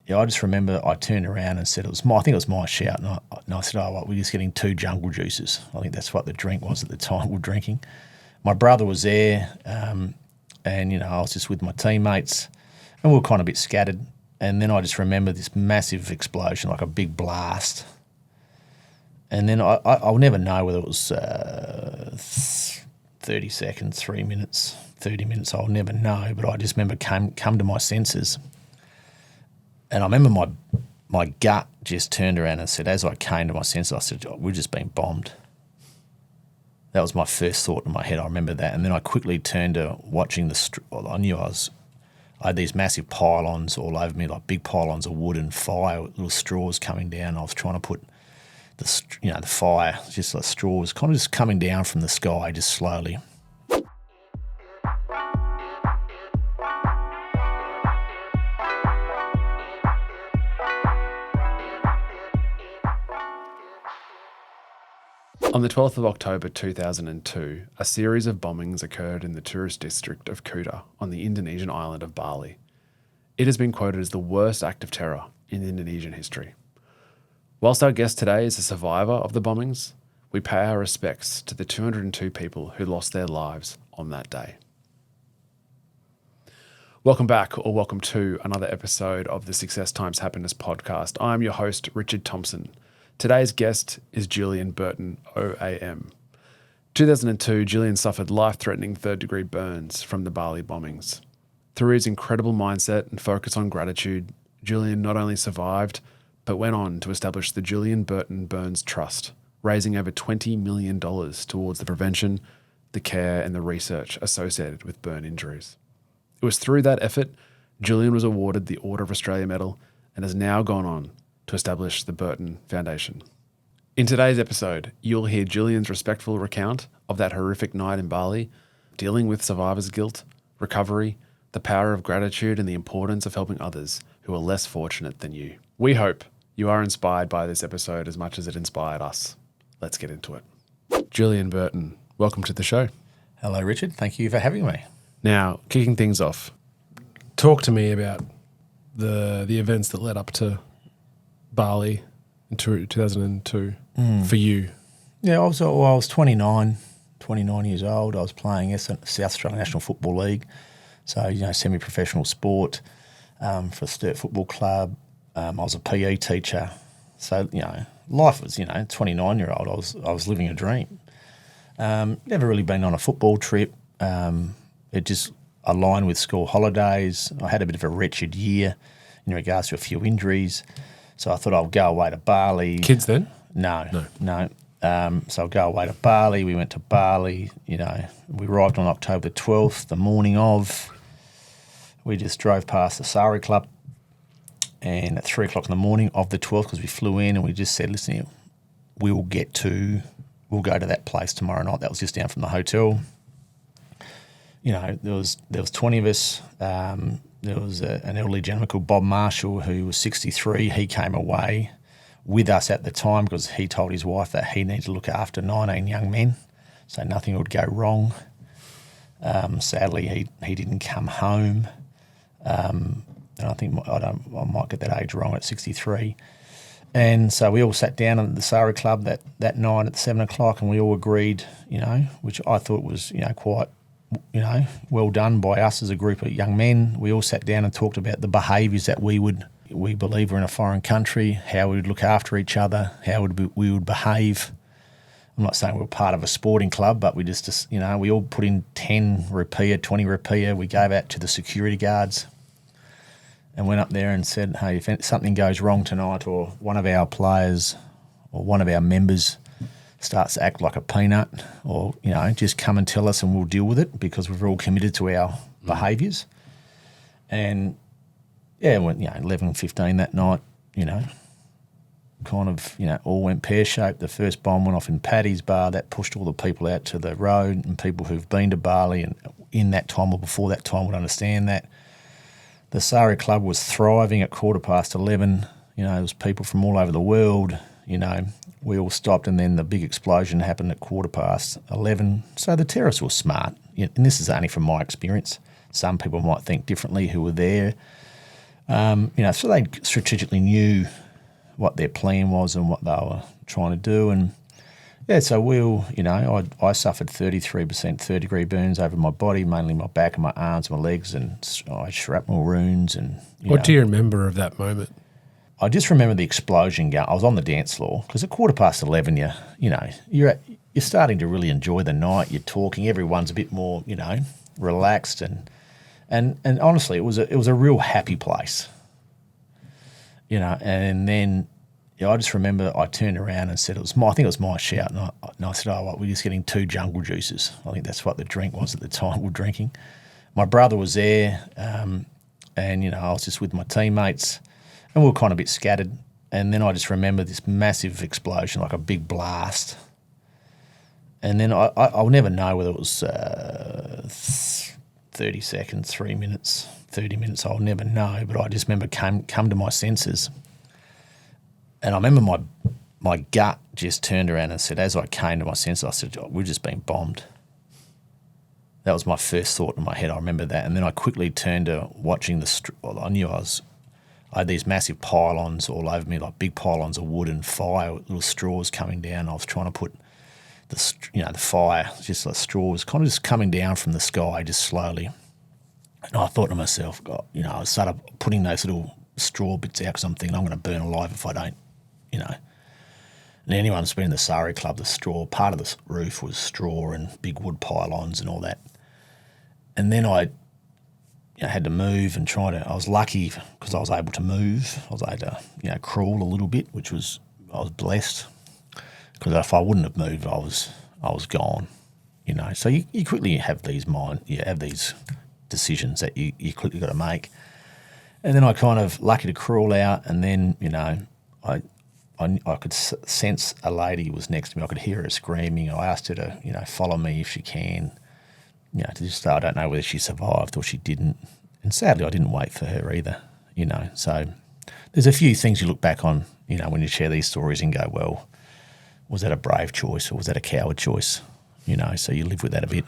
Yeah, I just remember I turned around and said I think it was my shout, and I said, "Oh, well, we're just getting 2 jungle juices." I think that's what the drink was at the time we were drinking. My brother was there, and I was just with my teammates, and we were kind of a bit scattered. And then I just remember this massive explosion, like a big blast. And then I'll never know whether it was 30 seconds, 3 minutes, 30 minutes. I'll never know, but I just remember come to my senses. And I remember my gut just turned around and said, as I came to my senses, I said, oh, we've just been bombed. That was my first thought in my head. I remember that. And then I quickly turned to watching I knew I had these massive pylons all over me, like big pylons of wood and fire, with little straws coming down. I was trying to put the fire, just like straws, kind of just coming down from the sky, just slowly. On the 12th of October 2002, a series of bombings occurred in the tourist district of Kuta on the Indonesian island of Bali. It has been quoted as the worst act of terror in Indonesian history. Whilst our guest today is a survivor of the bombings, we pay our respects to the 202 people who lost their lives on that day. Welcome back, or welcome to another episode of the Success Times Happiness podcast. I'm your host, Richard Thompson. Today's guest is Julian Burton, OAM. 2002, Julian suffered life-threatening third-degree burns from the Bali bombings. Through his incredible mindset and focus on gratitude, Julian not only survived, but went on to establish the Julian Burton Burns Trust, raising over $20 million towards the prevention, the care, and the research associated with burn injuries. It was through that effort Julian was awarded the Order of Australia Medal and has now gone on to establish the Burton Foundation. In today's episode, you'll hear Julian's respectful recount of that horrific night in Bali, dealing with survivor's guilt, recovery, the power of gratitude, and the importance of helping others who are less fortunate than you. We hope you are inspired by this episode as much as it inspired us. Let's get into it. Julian Burton, welcome to the show. Hello, Richard. Thank you for having me. Now, kicking things off, Talk to me about the events that led up to Bali in 2002 for you. Yeah, I was 29 years old. I was playing South Australian National Football League, so, semi-professional sport for Sturt Football Club. I was a PE teacher. So, life was, 29-year-old. I was living a dream. Never really been on a football trip. It just aligned with school holidays. I had a bit of a wretched year in regards to a few injuries. So I thought I'll go away to Bali. Kids then? No. So I'll go away to Bali. We went to Bali. We arrived on October 12th, the morning of. We just drove past the Sari Club, and at 3 o'clock in the morning of the 12th, because we flew in, and we just said, listen, we'll go to that place tomorrow night. That was just down from the hotel. There was 20 of us. There was an elderly gentleman called Bob Marshall who was 63. He came away with us at the time because he told his wife that he needed to look after 19 young men so nothing would go wrong. Sadly, he didn't come home. And I think I might get that age wrong at 63. And so we all sat down at the Sari Club that night at 7 o'clock, and we all agreed, which I thought was, quite, well done by us as a group of young men. We all sat down and talked about the behaviours that we believe we're in a foreign country, how we would look after each other, how we would behave. I'm not saying we're part of a sporting club, but we just we all put in 10 rupiah, 20 rupiah. We gave out to the security guards and went up there and said, hey, if something goes wrong tonight, or one of our players or one of our members starts to act like a peanut, or, just come and tell us and we'll deal with it, because we're all committed to our behaviours. And, yeah, it went, 11:15 that night, kind of, all went pear-shaped. The first bomb went off in Paddy's Bar. That pushed all the people out to the road, and people who've been to Bali and in that time or before that time would understand that. The Sari Club was thriving at 11:15. There was people from all over the world. We all stopped, and then the big explosion happened at 11:15. So the terrorists were smart, and this is only from my experience. Some people might think differently who were there. So they strategically knew what their plan was and what they were trying to do. And yeah, so I suffered 33% third-degree burns over my body, mainly my back and my arms, my legs, and I had shrapnel wounds. And What do you remember of that moment? I just remember the explosion going. I was on the dance floor because at 11:15, you're starting to really enjoy the night. You're talking. Everyone's a bit more, relaxed, and honestly, it was a real happy place. And then I just remember I turned around and said I think it was my shout, and I said, "Oh, we're just getting 2 jungle juices." I think that's what the drink was at the time we were drinking. My brother was there, and I was just with my teammates. And we were kind of a bit scattered. And then I just remember this massive explosion, like a big blast. And then I'll never know whether it was 30 seconds, 3 minutes, 30 minutes. I'll never know. But I just remember come to my senses. And I remember my gut just turned around and said, as I came to my senses, I said, "We're just being bombed." That was my first thought in my head. I remember that. And then I quickly turned to watching I had these massive pylons all over me, like big pylons of wood and fire with little straws coming down. I was trying to put the fire, just like straws, kind of just coming down from the sky just slowly. And I thought to myself, God, I started putting those little straw bits out because I'm thinking I'm going to burn alive if I don't, And anyone who's been in the Sari Club, the straw, part of the roof was straw and big wood pylons and all that. And then I had to move and I was lucky because I was able to move. I was able to, crawl a little bit, I was blessed. Because if I wouldn't have moved, I was gone, So you quickly have these decisions that you quickly got to make. And then I kind of lucky to crawl out, and then, I could sense a lady was next to me. I could hear her screaming. I asked her to, follow me if she can. I don't know whether she survived or she didn't. And sadly, I didn't wait for her either, So there's a few things you look back on, when you share these stories and go, well, was that a brave choice or was that a coward choice? So you live with that a bit.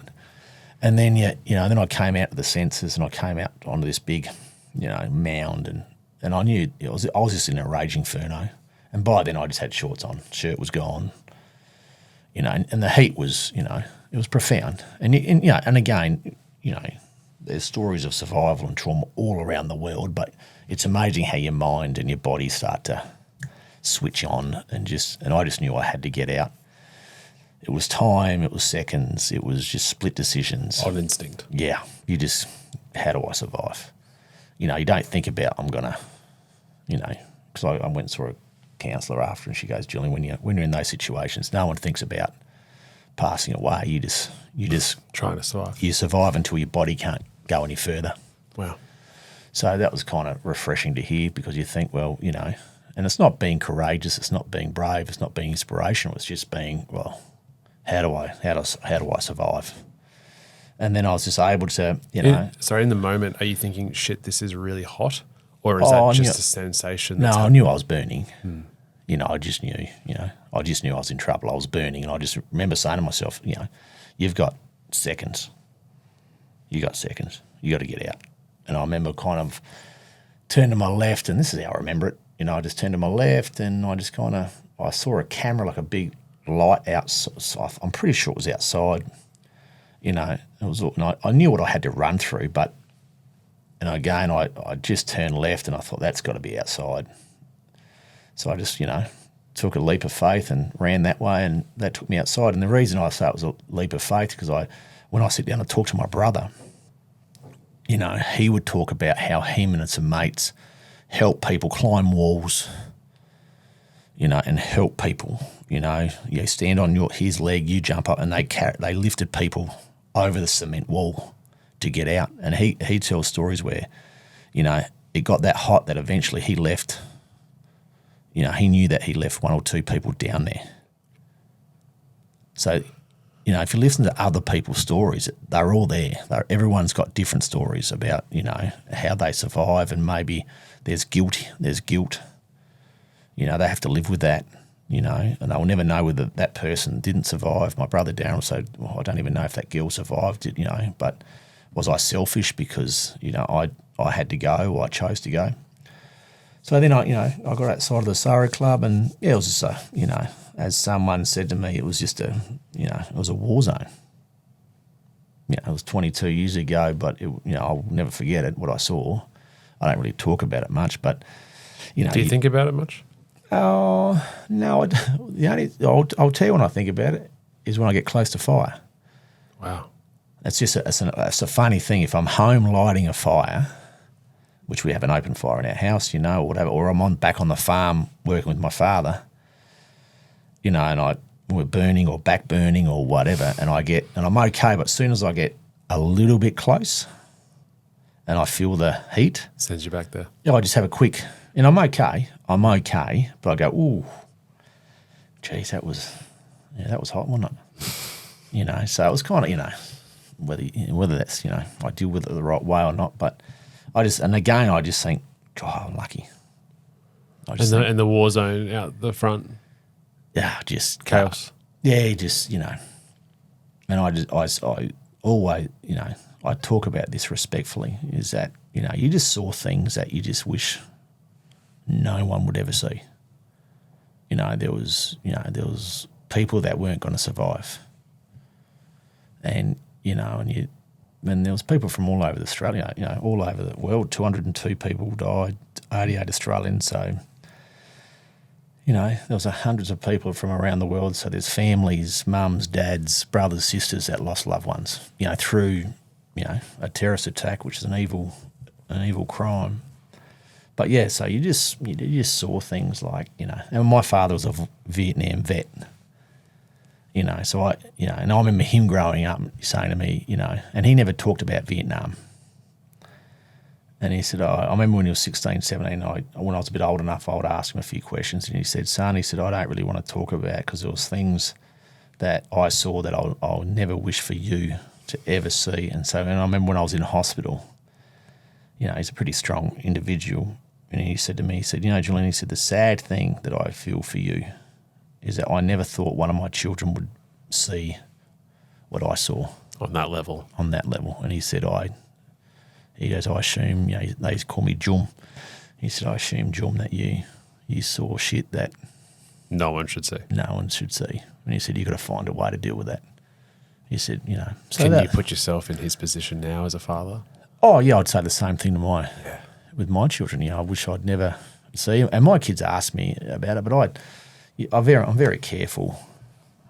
And then, then I came out to the senses and I came out onto this big, mound and I knew I was just in a raging inferno. And by then I just had shorts on, shirt was gone, and the heat was, it was profound. And again, there's stories of survival and trauma all around the world, but it's amazing how your mind and your body start to switch on and I just knew I had to get out. It was time, it was seconds, it was just split decisions. On instinct. Yeah, how do I survive? You don't think about I'm going to, because I went and saw a counsellor after and she goes, "Julian, when you're in those situations, no one thinks about passing away. You just trying to survive. You survive until your body can't go any further." Wow. So that was kind of refreshing to hear because you think, well, and it's not being courageous, it's not being brave, it's not being inspirational, it's just being, well, how do I survive? And then I was just able to, in the moment, are you thinking, shit, this is really hot? Or is that just a sensation? I knew I was burning. I just knew, I just knew I was in trouble. I was burning. And I just remember saying to myself, you've got seconds. You got seconds. You got to get out. And I remember kind of turned to my left, and this is how I remember it. I just turned to my left and I just I saw a camera, like a big light outside. I'm pretty sure it was outside. It was, and I knew what I had to run through, but, and again, I just turned left and I thought that's got to be outside. So I just, took a leap of faith and ran that way, and that took me outside. And the reason I say it was a leap of faith because when I sit down and talk to my brother, he would talk about how him and some mates help people climb walls, and help people. You stand on his leg, you jump up, and they lifted people over the cement wall to get out. And he tells stories where, it got that hot that eventually he left. He knew that he left 1 or 2 people down there. So, if you listen to other people's stories, they're all there. Everyone's got different stories about, how they survive, and maybe there's guilt. They have to live with that, and they'll never know whether that person didn't survive. My brother Darren said, well, I don't even know if that girl survived, but was I selfish because, I had to go or I chose to go? So then I got outside of the Surrey Club, and it was just as someone said to me, it was just it was a war zone. It was 22 years ago, but I'll never forget it. What I saw, I don't really talk about it much, but Do you think about it much? Oh no, I'll tell you when I think about it is when I get close to fire. Wow. It's just it's a funny thing. If I'm home lighting a fire, which we have an open fire in our house, or whatever, or I'm back on the farm working with my father, and we're burning or back burning or whatever, and I'm okay, but as soon as I get a little bit close and I feel the heat, Sends you back there. I just have a quick, and I'm okay, but I go, ooh, geez, that was hot, wasn't it? So it was kind of, whether that's, I deal with it the right way or not, but I just think, God, I'm lucky. And the war zone out the front. Yeah, just Chaos. And I always, I talk about this respectfully, is that, you just saw things that you just wish no one would ever see. There was people that weren't going to survive. And, and there was people from all over Australia, all over the world. 202 people died, 88 Australians. So, there was hundreds of people from around the world. So there's families, mums, dads, brothers, sisters that lost loved ones, through, a terrorist attack, which is an evil crime. But yeah, so you just saw things like, and my father was a Vietnam vet. So and I remember him growing up saying to me, and he never talked about Vietnam. And he said, I remember when he was 16, 17, when I was a bit old enough, I would ask him a few questions. And he said, son, I don't really want to talk about, because there was things that I saw that I'll never wish for you to ever see. And I remember when I was in hospital, he's a pretty strong individual. And he said to me, Julian, he said, the sad thing that I feel for you is that I never thought one of my children would see what I saw. On that level. And he said, I assume, they call me Jum. He said, I assume, Jum, that you saw shit that no one should see. And he said, you got to find a way to deal with that. He said, So Can you put yourself in his position now as a father? Oh, yeah, I'd say the same thing with my children. I wish I'd never see him. And my kids ask me about it, but I'm very careful,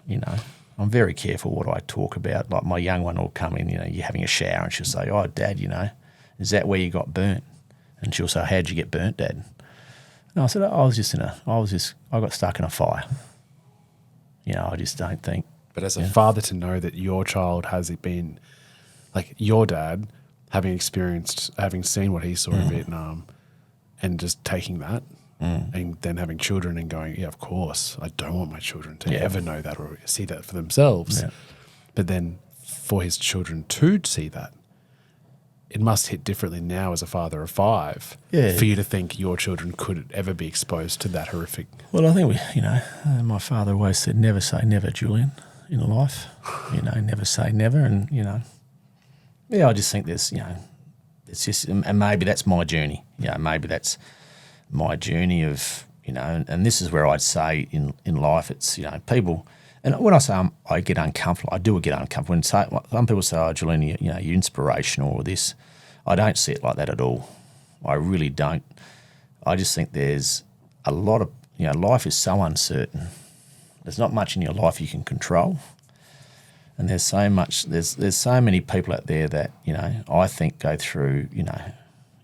I'm very careful what I talk about. Like my young one will come in, you're having a shower, and she'll say, oh, Dad, is that where you got burnt? And she'll say, how'd you get burnt, Dad? And I said, I got stuck in a fire. I just don't think. But as a father, to know that your child has been, like your dad, having seen what he saw in Vietnam, and just taking that, and then having children and going, yeah, of course, I don't want my children to ever know that or see that for themselves. Yeah. But then for his children to see that, it must hit differently now as a father of 5 for you to think your children could ever be exposed to that horrific. Well, I think my father always said, never say never, Julian, in life. Never say never. And, I just think there's, it's just, and maybe that's my journey. Maybe that's my journey of, and this is where I'd say in life, it's, people, and when I say I get uncomfortable, I do get uncomfortable. When some people say, oh, Julian, you're inspirational or this, I don't see it like that at all. I really don't. I just think there's a lot of, life is so uncertain. There's not much in your life you can control. And there's so much, there's so many people out there that, I think go through,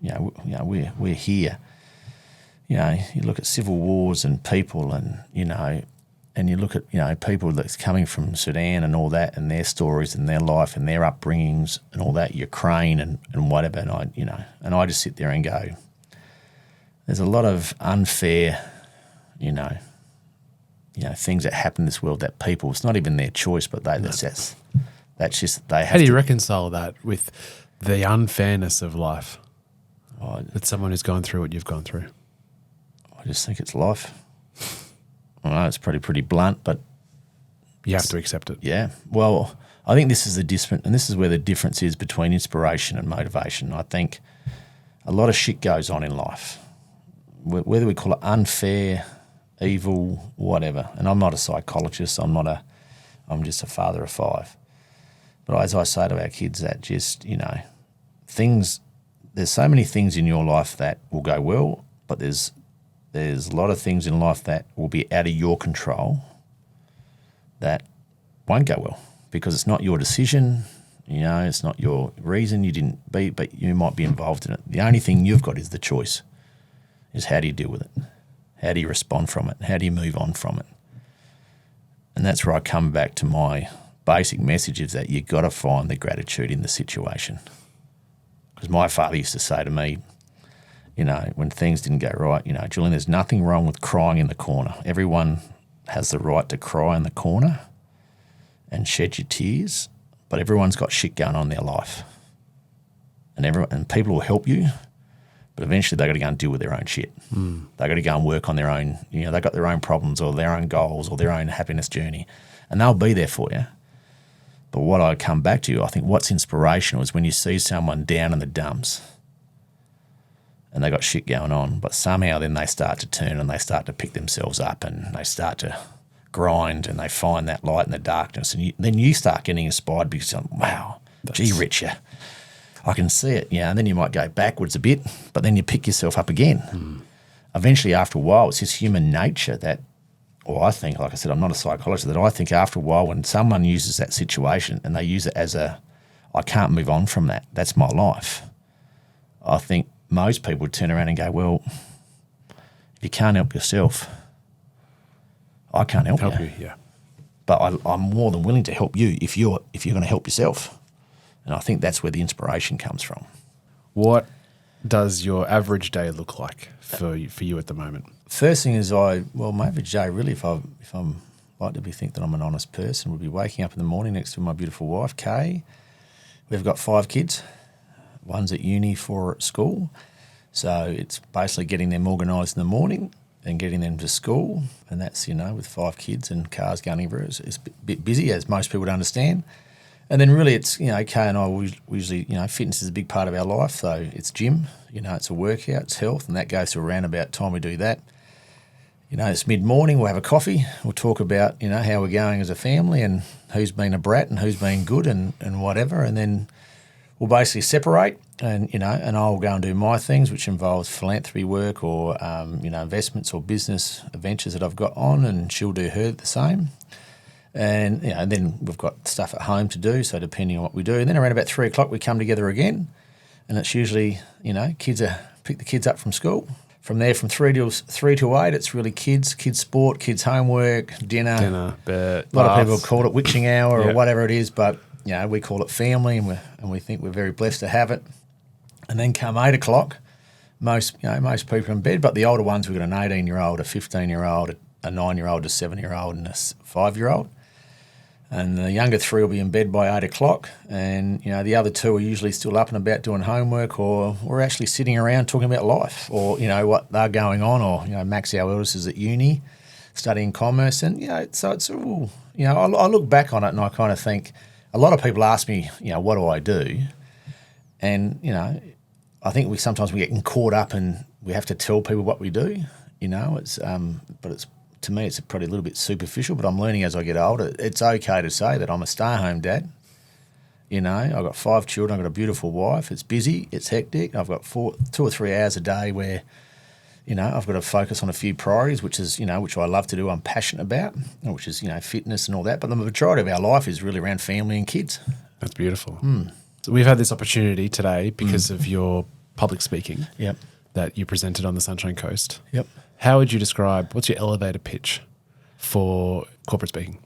we're here. You look at civil wars and people and, and you look at, people that's coming from Sudan and all that and their stories and their life and their upbringings and all that, Ukraine and whatever. And I just sit there and go, there's a lot of unfair, things that happen in this world that people, it's not even their choice, but that's just, they have How do you reconcile that with the unfairness of life? That someone who's gone through what you've gone through. I just think it's life. I know it's pretty blunt, but you have to accept it. Yeah. Well, I think this is and this is where the difference is between inspiration and motivation. I think a lot of shit goes on in life. whether we call it unfair, evil, whatever. And I'm not a psychologist. I'm just a father of 5. But as I say to our kids, that just, there's so many things in your life that will go well, but there's a lot of things in life that will be out of your control that won't go well because it's not your decision, it's not your reason you didn't be, but you might be involved in it. The only thing you've got is the choice, is how do you deal with it? How do you respond from it? How do you move on from it? And that's where I come back to my basic message is that you've got to find the gratitude in the situation. Because my father used to say to me, when things didn't go right, Julian, there's nothing wrong with crying in the corner. Everyone has the right to cry in the corner and shed your tears, but everyone's got shit going on in their life. And people will help you, but eventually they've got to go and deal with their own shit. They've got to go and work on their own, they've got their own problems or their own goals or their own happiness journey, and they'll be there for you. But what I come back to, I think what's inspirational is when you see someone down in the dumps and they got shit going on, but somehow then they start to turn and they start to pick themselves up and they start to grind and they find that light in the darkness. And then you start getting inspired because you're like, wow, gee, Richard, I can see it. And then you might go backwards a bit, but then you pick yourself up again. Eventually, after a while, it's just human nature that, or I think, like I said, I'm not a psychologist, that I think after a while when someone uses that situation and they use it as I can't move on from that, that's my life. I think most people would turn around and go, well, if you can't help yourself, I can't help you. Yeah. But I'm more than willing to help you if you're going to help yourself. And I think that's where the inspiration comes from. What does your average day look like for you at the moment? First thing is my average day really, if I'm like to think that I'm an honest person, would be waking up in the morning next to my beautiful wife, Kay. We've got 5 kids. One's at uni, 4 at school. So it's basically getting them organised in the morning and getting them to school. And that's, with 5 kids and cars going everywhere, it's a bit busy, as most people would understand. And then really it's, Kay and I, we usually, fitness is a big part of our life. So it's gym, it's a workout, it's health, and that goes to around about time we do that. It's mid-morning, we'll have a coffee, we'll talk about, how we're going as a family and who's been a brat and who's been good and whatever. And then we'll basically separate and, and I'll go and do my things, which involves philanthropy work or, investments or business ventures that I've got on, and she'll do her the same. And, then we've got stuff at home to do, so depending on what we do. And then around about 3 o'clock we come together again, and it's usually, pick the kids up from school. From there, from 3 to 8, it's really kids sport, kids homework, dinner, bed, a lot of people call it witching hour Yeah. or whatever it is, but we call it family, and we think we're very blessed to have it. And then come 8 o'clock, most people are in bed, but the older ones, we've got an 18-year-old, a 15-year-old, a 9-year-old, a 7-year-old, and a 5-year-old. And the younger 3 will be in bed by 8 o'clock, and the other 2 are usually still up and about doing homework, or we're actually sitting around talking about life, or what they're going on, or Max, our eldest, is at uni studying commerce, and so it's all I look back on it and I kind of think, a lot of people ask me what do I do, and I think sometimes we get caught up and we have to tell people what we do. But it's, to me, it's probably a little bit superficial, but I'm learning as I get older. It's okay to say that I'm a stay-home dad. I've got 5 children. I've got a beautiful wife. It's busy. It's hectic. I've got 2 or 3 hours a day where, I've got to focus on a few priorities, which is, which I love to do, I'm passionate about, which is, fitness and all that. But the majority of our life is really around family and kids. That's beautiful. So we've had this opportunity today because of your public speaking that you presented on the Sunshine Coast. Yep. How would you describe, what's your elevator pitch for corporate speaking?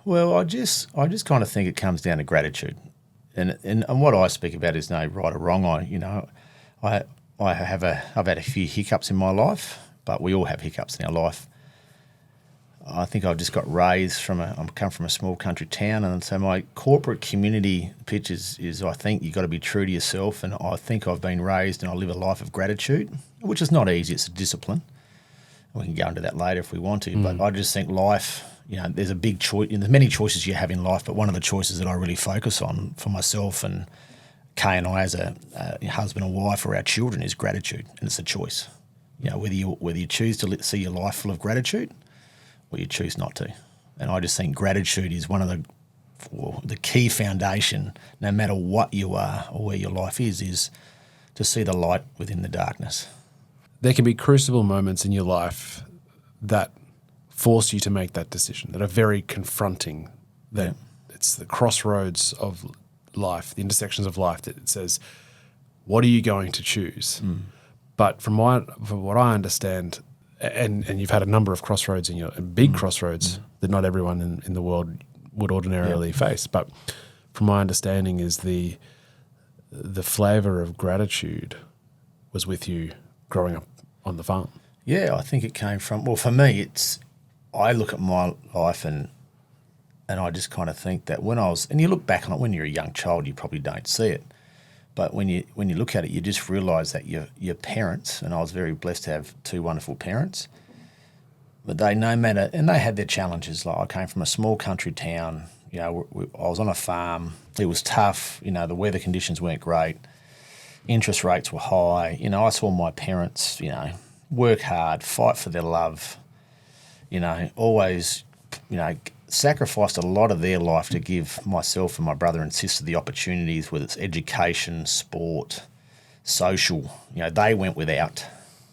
Well, I just kind of think it comes down to gratitude, and what I speak about is no right or wrong. I've had a few hiccups in my life, but we all have hiccups in our life. I think I've just got raised I come from a small country town, and so my corporate community pitch is I think you've got to be true to yourself, and I think I've been raised and I live a life of gratitude, which is not easy. It's a discipline. We can go into that later if we want to, but I just think life, there's a big choice. There's many choices you have in life, but one of the choices that I really focus on for myself and Kay and I as a husband and wife or our children is gratitude, and it's a choice. You know, whether you choose to see your life full of gratitude or you choose not to. And I just think gratitude is one of the key foundation, no matter what you are or where your life is to see the light within the darkness. There can be crucible moments in your life that force you to make that decision, that are very confronting, that it's the crossroads of life, the intersections of life that it says, what are you going to choose? But from what I understand, and you've had a number of crossroads and big crossroads that not everyone in the world would ordinarily face. But from my understanding is the flavour of gratitude was with you growing up on the farm. Yeah, I think it came from, well, for me, I look at my life and I just kind of think that and you look back on it when you're a young child, you probably don't see it. But when you look at it, you just realise that your parents, and I was very blessed to have two wonderful parents, but they had their challenges. Like I came from a small country town, you know, I was on a farm. It was tough, you know, the weather conditions weren't great. Interest rates were high. You know, I saw my parents, you know, work hard, fight for their love, you know, always, you know, sacrificed a lot of their life to give myself and my brother and sister the opportunities, whether it's education, sport, social. You know, they went without,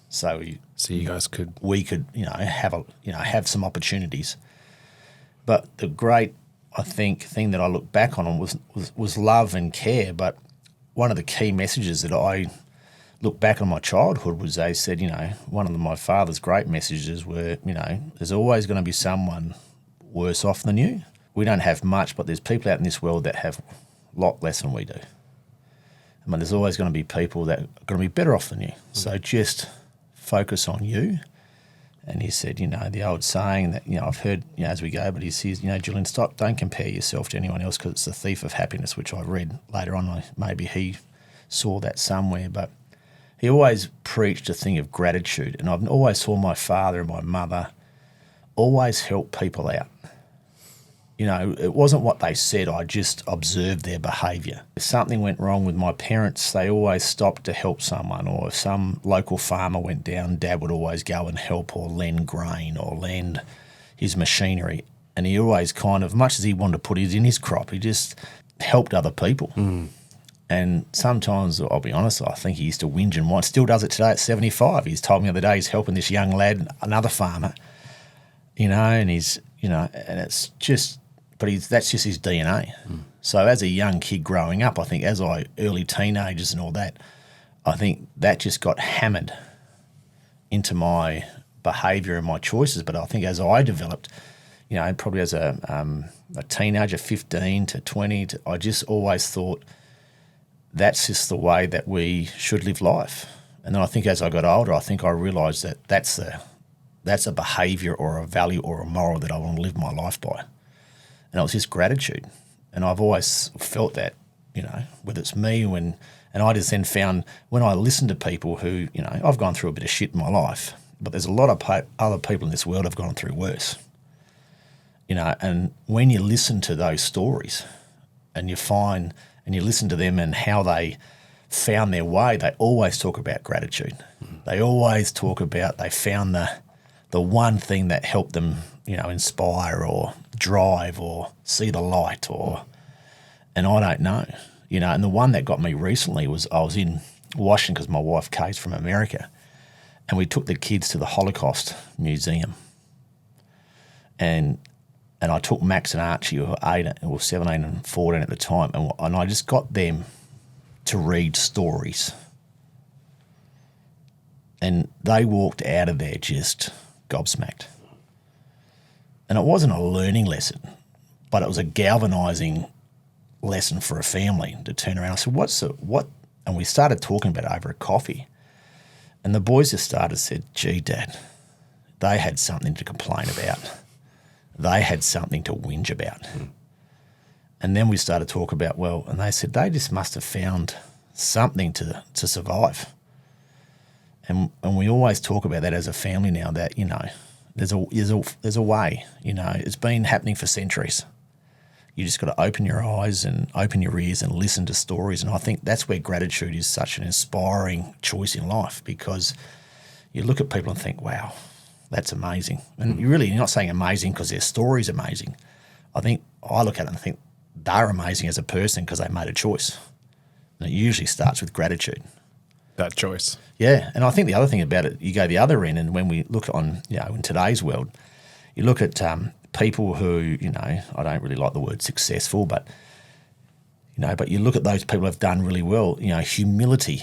so you guys we could, you know, have some opportunities. But the great, I think, thing that I look back on was love and care. But one of the key messages that I look back on my childhood was they said, you know, one of my father's great messages were, you know, there's always going to be someone worse off than you. We don't have much, but there's people out in this world that have a lot less than we do. I mean, there's always going to be people that are going to be better off than you. So just focus on you. And he said, you know, the old saying that, you know, I've heard, you know, as we go, but he says, you know, Julian, don't compare yourself to anyone else because it's the thief of happiness, which I read later on. Maybe he saw that somewhere, but he always preached a thing of gratitude. And I've always saw my father and my mother always help people out. You know, it wasn't what they said, I just observed their behaviour. If something went wrong with my parents, they always stopped to help someone, or if some local farmer went down, Dad would always go and help or lend grain or lend his machinery. And he always kind of, much as he wanted to put it in his crop, he just helped other people. And sometimes, I'll be honest, I think he used to whinge and whine, still does it today at 75. He's told me the other day he's helping this young lad, another farmer, you know, and he's, you know, and it's just, but that's just his DNA. So as a young kid growing up, I think early teenagers and all that, I think that just got hammered into my behaviour and my choices. But I think as I developed, you know, probably as a teenager, 15 to 20, I just always thought that's just the way that we should live life. And then I think as I got older, I think I realised that that's a behaviour or a value or a moral that I want to live my life by. And it was just gratitude. And I've always felt that, you know, whether it's me and I just then found when I listen to people who, you know, I've gone through a bit of shit in my life, but there's a lot of other people in this world have gone through worse. You know, and when you listen to those stories and you find and you listen to them and how they found their way, they always talk about gratitude. They always talk about they found the one thing that helped them, you know, inspire or drive or see the light and I don't know, you know. And the one that got me recently was I was in Washington because my wife Kate's from America, and we took the kids to the Holocaust Museum, and I took Max and Archie, who were 17 and 14 at the time, and I just got them to read stories, and they walked out of there just gobsmacked. And it wasn't a learning lesson, but it was a galvanising lesson for a family to turn around. I said, what? And we started talking about it over a coffee. And the boys just said, gee, Dad, they had something to complain about. They had something to whinge about. And then we started talking about, and they said they just must have found something to survive. And we always talk about that as a family now, that, you know, there's a way, you know, it's been happening for centuries. You just got to open your eyes and open your ears and listen to stories. And I think that's where gratitude is such an inspiring choice in life, because, you look at people and think, wow, that's amazing. And you're not saying amazing because their story's amazing. I look at it and think they're amazing as a person because they made a choice. And it usually starts with gratitude. That choice. Yeah, and I think the other thing about it, you go the other end, and when we look on, in today's world, you look at people who, I don't really like the word successful, but you look at those people who have done really well. Humility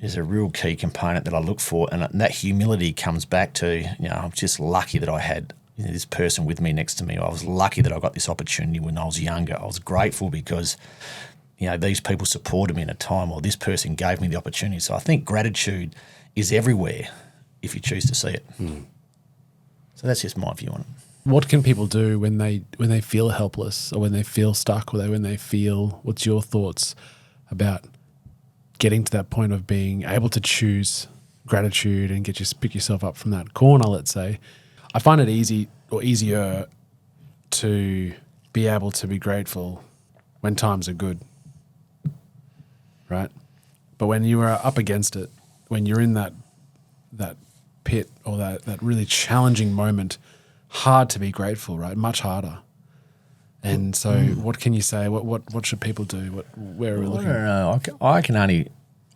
is a real key component that I look for, and that humility comes back to, I'm just lucky that I had this person with me next to me. I was lucky that I got this opportunity when I was younger. I was grateful because these people supported me in a time, or this person gave me the opportunity. So I think gratitude is everywhere if you choose to see it. So that's just my view on it. What can people do when they feel helpless, or when they feel stuck, or when they feel, what's your thoughts about getting to that point of being able to choose gratitude and pick yourself up from that corner, let's say? I find it easy or easier to be able to be grateful when times are good. Right? But when you are up against it, when you're in that pit or that really challenging moment, hard to be grateful, right? Much harder. And so what can you say? What should people do? Where are we looking? I don't know.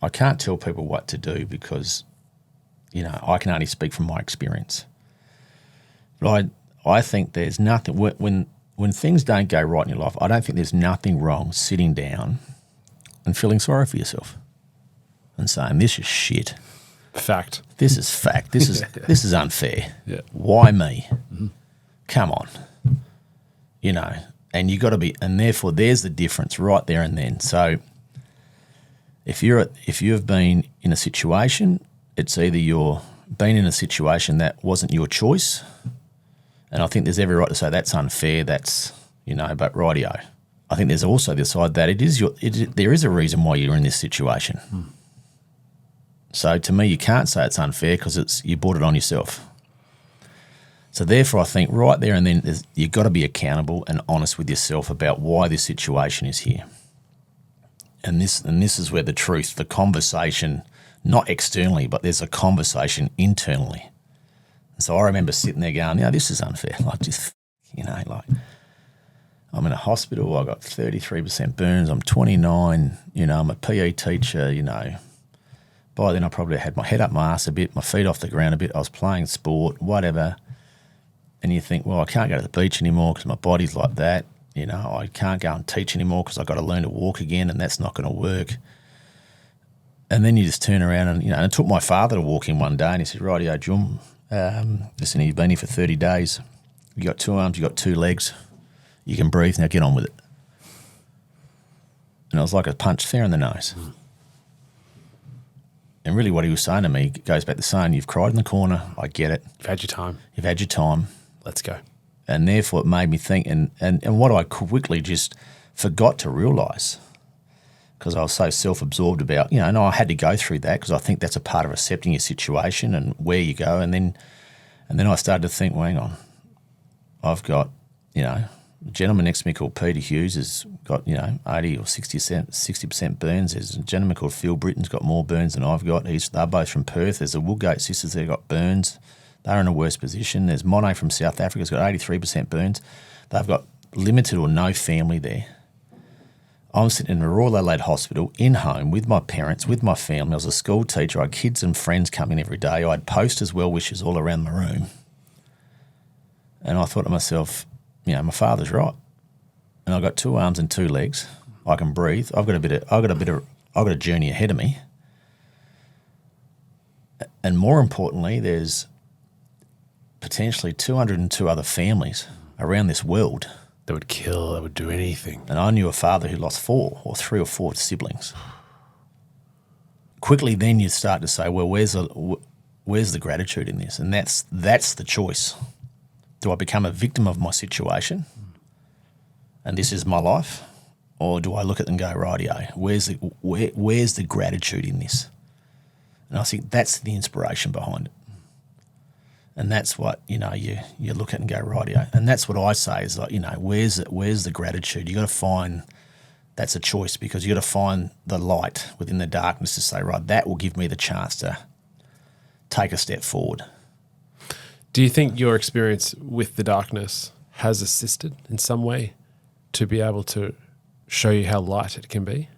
I can't tell people what to do because, I can only speak from my experience. But I think there's nothing, when things don't go right in your life, I don't think there's nothing wrong sitting down and feeling sorry for yourself and saying, this is shit. Fact. This is fact. This is unfair. Yeah. Why me? Mm-hmm. Come on. And you got to be, and therefore there's the difference right there and then. So if you've been in a situation, it's either you're been in a situation that wasn't your choice, and I think there's every right to say that's unfair, that's, but rightio. I think there's also the side that there is a reason why you're in this situation. So to me, you can't say it's unfair because you brought it on yourself. So therefore, I think right there and then you've got to be accountable and honest with yourself about why this situation is here. And this is where the conversation, not externally, but there's a conversation internally. And so I remember sitting there going, this is unfair. I'm in a hospital, I got 33% burns, I'm 29, I'm a PE teacher, By then I probably had my head up my ass a bit, my feet off the ground a bit, I was playing sport, whatever. And you think, well, I can't go to the beach anymore because my body's like that. I can't go and teach anymore because I've got to learn to walk again, and that's not going to work. And then you just turn around and, it took my father to walk in one day and he said, rightio, Jum, listen, you've been here for 30 days. You got 2 arms, you got 2 legs. You can breathe, now get on with it. And it was like a punch fair in the nose. And really what he was saying to me goes back to saying, you've cried in the corner, I get it. You've had your time. You've had your time. Let's go. And therefore it made me think, and what I quickly just forgot to realise, because I was so self-absorbed about, and I had to go through that because I think that's a part of accepting your situation and where you go. And then I started to think, well, hang on, I've got, a gentleman next to me called Peter Hughes has got, 80 or 60% burns. There's a gentleman called Phil Britton's got more burns than I've got. They're both from Perth. There's the Woodgate sisters that got burns. They're in a worse position. There's Monet from South Africa has got 83% burns. They've got limited or no family there. I'm sitting in a Royal Adelaide Hospital in home with my parents, with my family. I was a school teacher. I had kids and friends come in every day. I had posters, well wishes all around the room. And I thought to myself, my father's right. And I've got 2 arms and 2 legs. I can breathe. I've got a journey ahead of me. And more importantly, there's potentially 202 other families around this world. They would kill, they would do anything. And I knew a father who lost 3 or 4 siblings. Quickly then you start to say, well, where's the gratitude in this? And that's the choice. Do I become a victim of my situation and this is my life? Or do I look at it and go, rightio, where's the gratitude in this? And I think that's the inspiration behind it. And that's what, you look at and go, rightio. And that's what I say is like, where's the gratitude? You got to find, that's a choice because you got to find the light within the darkness to say, right, that will give me the chance take a step forward. Do you think your experience with the darkness has assisted in some way to be able to show you how light it can be,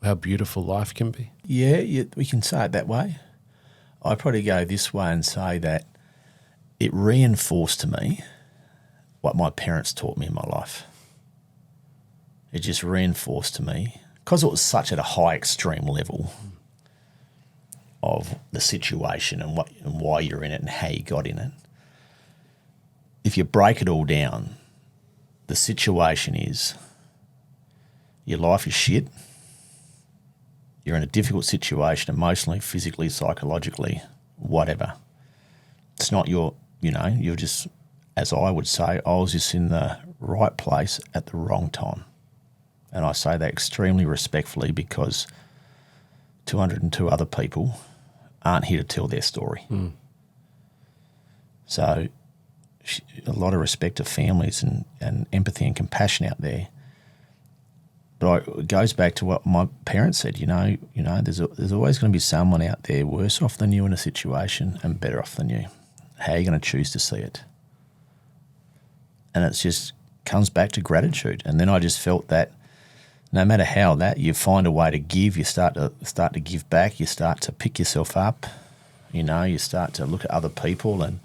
how beautiful life can be? Yeah, we can say it that way. I'd probably go this way and say that it reinforced to me what my parents taught me in my life. It just reinforced to me, because it was such at a high extreme level of the situation and why you're in it and how you got in it. If you break it all down, the situation is your life is shit. You're in a difficult situation emotionally, physically, psychologically, whatever. It's not you're just, as I would say, I was just in the right place at the wrong time. And I say that extremely respectfully because 202 other people aren't here to tell their story. So a lot of respect to families and empathy and compassion out there. But it goes back to what my parents said, there's always going to be someone out there worse off than you in a situation and better off than you. How are you going to choose to see it? And it just comes back to gratitude. And then I just felt that no matter how that, you find a way to give, you start to give back, you start to pick yourself up, you start to look at other people and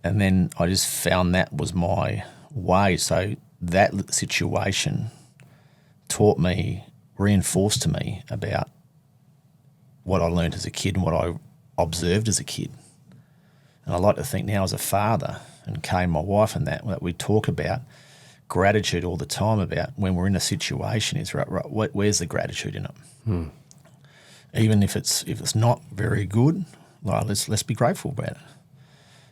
then I just found that was my way. So that situation taught me, reinforced to me about what I learned as a kid and what I observed as a kid. And I like to think now as a father, and Kay, my wife, and that we talk about gratitude all the time about when we're in a situation is right, where's the gratitude in it? Even if it's not very good, like let's be grateful about it.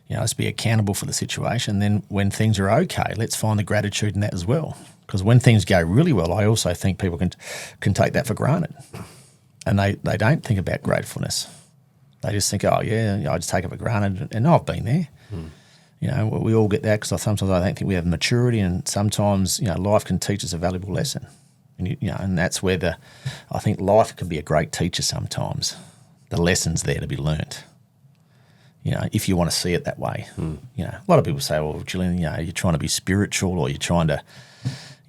Let's be accountable for the situation. Then when things are okay, let's find the gratitude in that as well. Because when things go really well, I also think people can take that for granted. And they don't think about gratefulness. They just think, oh, yeah, I just take it for granted. And I've been there. We all get that because sometimes I don't think we have maturity, and sometimes, life can teach us a valuable lesson. And that's where I think life can be a great teacher sometimes. The lesson's there to be learnt. If you want to see it that way. A lot of people say, well, Julian, you're trying to be spiritual or you're trying to,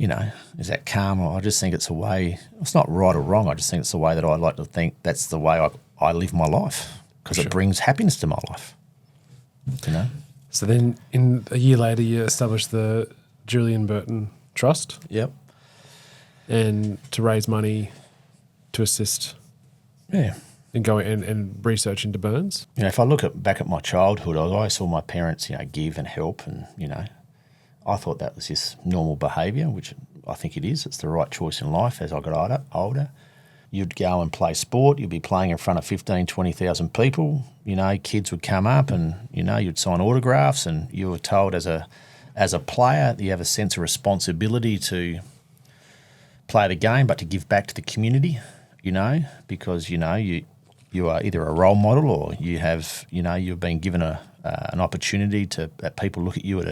is that karma? I just think it's a way, it's not right or wrong. I just think it's the way that I like to think that's the way I live my life because it brings happiness to my life. So then in a year later, you established the Julian Burton Trust. Yep. And to raise money to assist. Yeah. And go and research into burns. If I look back at my childhood, I always saw my parents, give and help, and I thought that was just normal behaviour, which I think it is. It's the right choice in life. As I got older, you'd go and play sport. You'd be playing in front of 15, 20,000 people. Kids would come up, and you'd sign autographs, and you were told as a player that you have a sense of responsibility to play the game, but to give back to the community. Because you are either a role model or you have, you've been given an opportunity that people look at you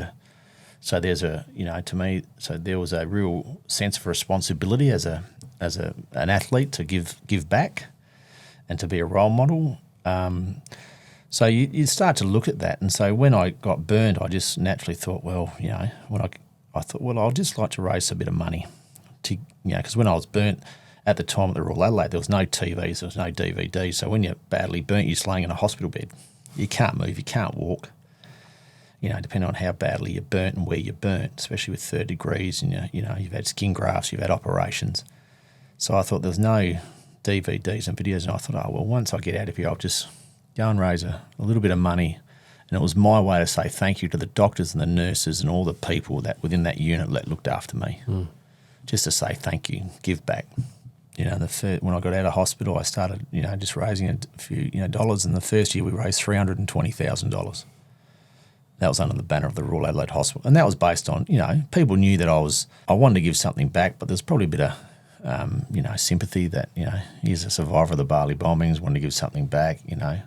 so there's to me, so there was a real sense of responsibility as an athlete to give back and to be a role model. So you start to look at that. And so when I got burned, I just naturally thought, well, I thought, well, I'd just like to raise a bit of money because when I was burnt, at the time at the Royal Adelaide, there was no TVs, there was no DVDs. So when you're badly burnt, you're just laying in a hospital bed. You can't move, you can't walk. Depending on how badly you're burnt and where you're burnt, especially with 3rd degrees, and you've had skin grafts, you've had operations. So I thought there's no DVDs and videos, and I thought, oh well, once I get out of here, I'll just go and raise a little bit of money. And it was my way to say thank you to the doctors and the nurses and all the people that within that unit that looked after me. Just to say thank you, give back. When I got out of hospital, I started, just raising a few, dollars. And the first year we raised $320,000. That was under the banner of the Royal Adelaide Hospital. And that was based on, people knew that I wanted to give something back, but there's probably a bit of, sympathy that, he's a survivor of the Bali bombings, wanted to give something back, I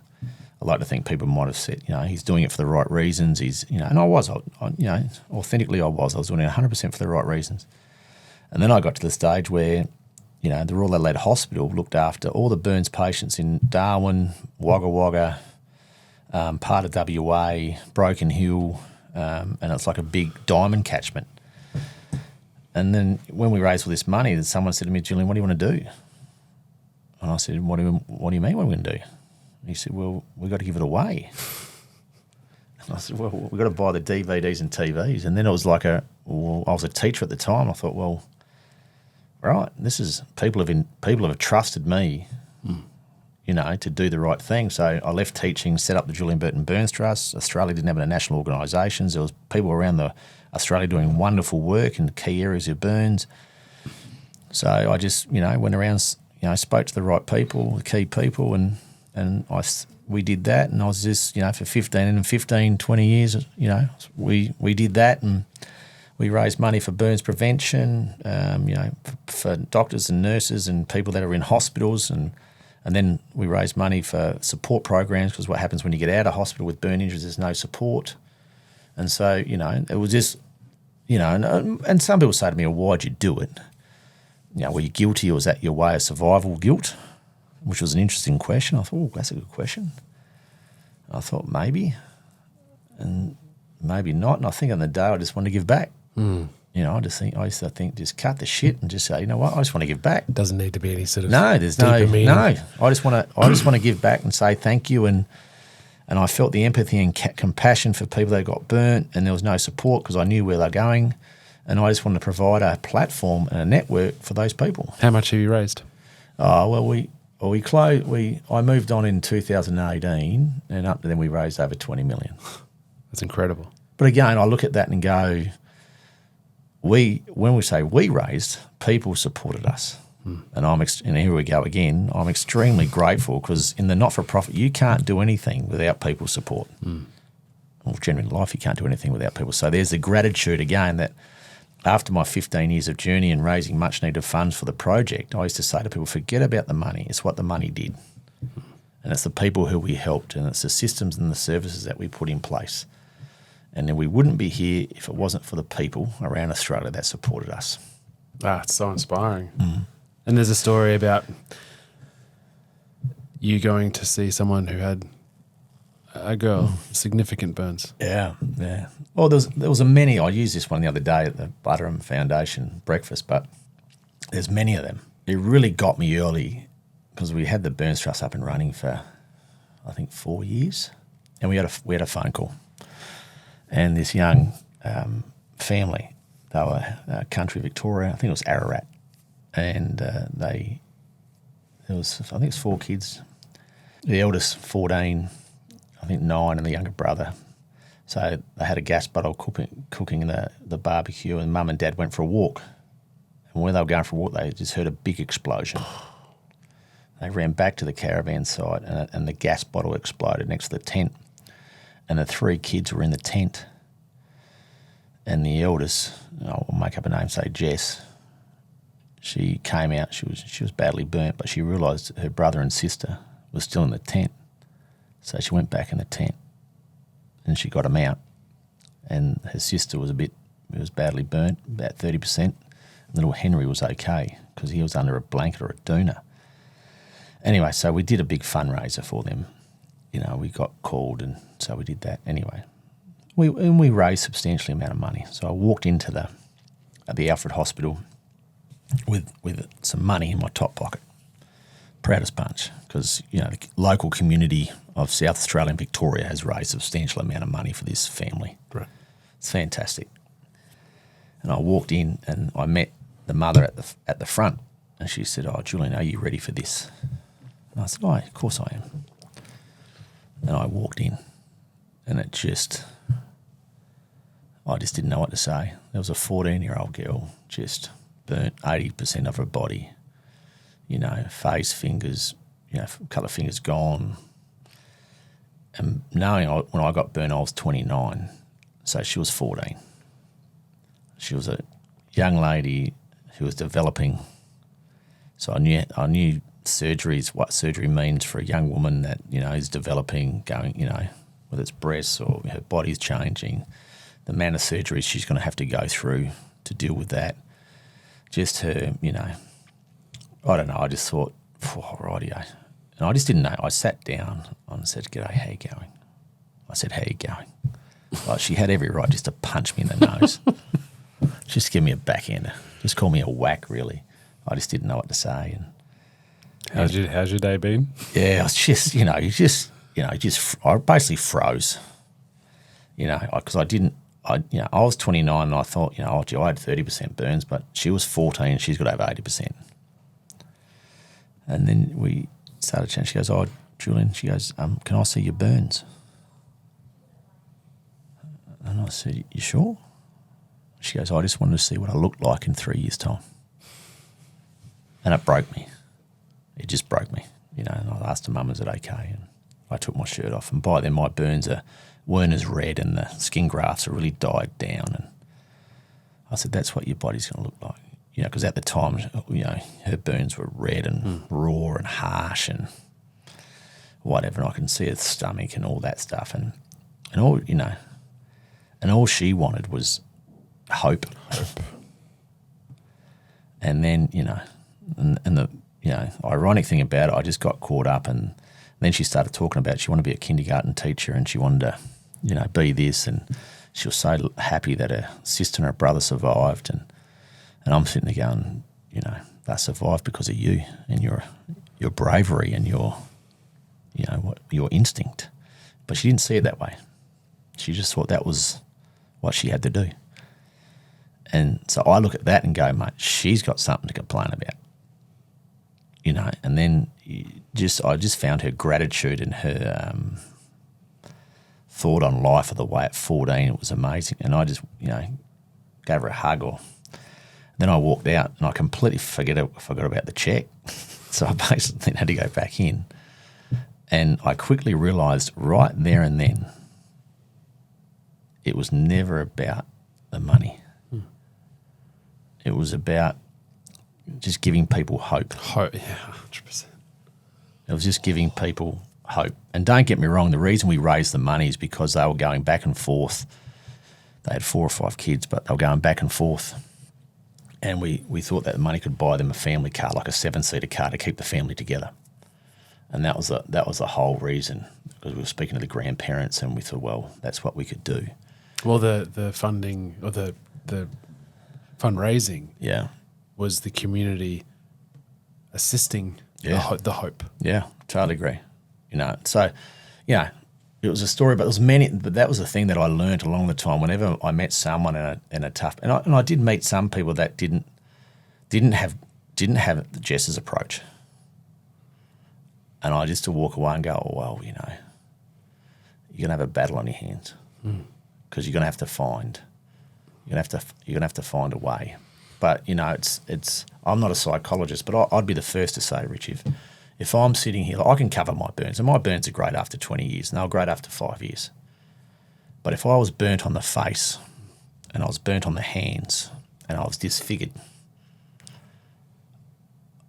like to think people might have said, he's doing it for the right reasons. He's, and I was, authentically I was doing it 100% for the right reasons. And then I got to the stage where the Royal Adelaide Hospital looked after all the burns patients in Darwin, Wagga Wagga, part of WA, Broken Hill, and it's like a big diamond catchment. And then when we raised all this money, then someone said to me, Julian, what do you want to do? And I said, what do you mean, what are we going to do? And he said, well, we've got to give it away. And I said, well, we've got to buy the DVDs and TVs. And then it was like I was a teacher at the time. I thought, well, right, this is people have trusted me, to do the right thing. So I left teaching, set up the Julian Burton Burns Trust. Australia didn't have any national organisations. There was people around Australia doing wonderful work in the key areas of burns. So I just, went around, spoke to the right people, the key people, and we did that. And I was just, for 15, 20 years, we did that, and we raised money for burns prevention, for doctors and nurses and people that are in hospitals, and then we raised money for support programs, because what happens when you get out of hospital with burn injuries, there's no support. And so, it was just, and some people say to me, well, why'd you do it? Were you guilty, or was that your way of survival guilt? Which was an interesting question. I thought, oh, that's a good question. I thought maybe, and maybe not. And I think on the day I just wanted to give back. I used to think just cut the shit and just say, you know what, I just want to give back. Doesn't need to be any sort of there's deeper meaning. No. I just want to give back and say thank you, and I felt the empathy and compassion for people that got burnt, and there was no support because I knew where they're going, and I just wanted to provide a platform and a network for those people. How much have you raised? Oh well, I moved on in 2018, and up to then we raised over 20 million. That's incredible. But again, I look at that and go, when we say we raised, people supported us. And here we go again. I'm extremely grateful, because in the not-for-profit, you can't do anything without people's support. Well, generally in life, you can't do anything without people. So there's the gratitude again that after my 15 years of journey and raising much-needed funds for the project, I used to say to people, forget about the money. It's what the money did. And it's the people who we helped, and it's the systems and the services that we put in place. And then we wouldn't be here if it wasn't for the people around Australia that supported us. It's so inspiring. And there's a story about you going to see someone who had a girl, significant burns. Yeah. Well, there was a many. I used this one the other day at the Butterham Foundation breakfast, but there's many of them. It really got me early, because we had the Burns Trust up and running for, I think, 4 years, and we had a phone call, and this young family, they were country Victoria, I think it was Ararat, and there was 4 kids. The eldest 14, I think 9, and the younger brother. So they had a gas bottle cooking the barbecue, and Mum and Dad went for a walk. And when they were going for a walk, they just heard a big explosion. They ran back to the caravan site, and the gas bottle exploded next to the tent. And the 3 kids were in the tent. And the eldest, I'll make up a name, say Jess, she came out, she was badly burnt, but she realised her brother and sister were still in the tent. So she went back in the tent, and she got them out. And her sister was badly burnt, about 30%. And little Henry was okay, because he was under a blanket or a doona. Anyway, so we did a big fundraiser for them. We got called, and so we did that. Anyway, we raised a substantial amount of money. So I walked into the Alfred Hospital with some money in my top pocket. Proudest bunch, because the local community of South Australia and Victoria has raised a substantial amount of money for this family. Right. It's fantastic. And I walked in, and I met the mother at the front, and she said, "Oh, Julian, are you ready for this?" And I said, "Oh, of course I am." And I walked in, and I just didn't know what to say. There was a 14-year-old girl just burnt 80% of her body. Face, fingers, a couple of fingers gone. And knowing when I got burnt, I was 29, so she was 14. She was a young lady who was developing. So I knew what surgery means for a young woman that, is developing, going, whether it's breasts or her body's changing, the amount of surgery she's going to have to go through to deal with that. Just her, I don't know. I just thought, oh, rightio. And I just didn't know. I sat down and said, "G'day, how you going?" I said, "How you going?" Like, she had every right just to punch me in the nose. Just give me a backhander. Just call me a whack, really. I just didn't know what to say. And How's your day been? yeah, I was just, I basically froze. Because I was 29 and I thought, I had 30% burns, but she was 14, she's got over 80%. And then we started chatting. She goes, "Oh, Julian," she goes, "Can I see your burns?" And I said, "You sure?" She goes, "I just wanted to see what I looked like in 3 years' time." And it broke me. It just broke me, and I asked her mum, "Is it okay?" And I took my shirt off, and by then my burns weren't as red and the skin grafts are really died down. And I said, "That's what your body's going to look like." Because at the time, her burns were red and raw and harsh and whatever. And I can see her stomach and all that stuff. And all, and all she wanted was hope. And then, and the, ironic thing about it, I just got caught up, and then she started talking about she wanted to be a kindergarten teacher and she wanted to, be this. And she was so happy that her sister and her brother survived. And I'm sitting there going, they survived because of you and your bravery and your instinct. But she didn't see it that way. She just thought that was what she had to do. And so I look at that and go, mate, she's got something to complain about. And then I just found her gratitude and her thought on life of the way at 14, it was amazing. And I just, gave her a hug. Then I walked out and I completely forgot about the check. So I basically had to go back in. And I quickly realised right there and then it was never about the money. It was about just giving people hope. Hope, yeah, 100%. It was just giving people hope. And don't get me wrong, the reason we raised the money is because they were going back and forth. They had 4 or 5 kids, but they were going back and forth. And we thought that the money could buy them a family car, like a 7-seater car, to keep the family together. And that was the whole reason, because we were speaking to the grandparents and we thought, well, that's what we could do. Well, the funding or the fundraising, Yeah. was the community assisting the hope. Yeah, totally agree. So, it was a story, but but that was the thing that I learned along the time. Whenever I met someone in a tough, and I did meet some people that didn't have Jess's approach, and I just to walk away and go, oh, well, you're gonna have a battle on your hands because you're gonna have to find a way. But it's I'm not a psychologist, but I'd be the first to say, Rich, if I'm sitting here, I can cover my burns, and my burns are great after 20 years, and they're great after 5 years. But if I was burnt on the face, and I was burnt on the hands, and I was disfigured,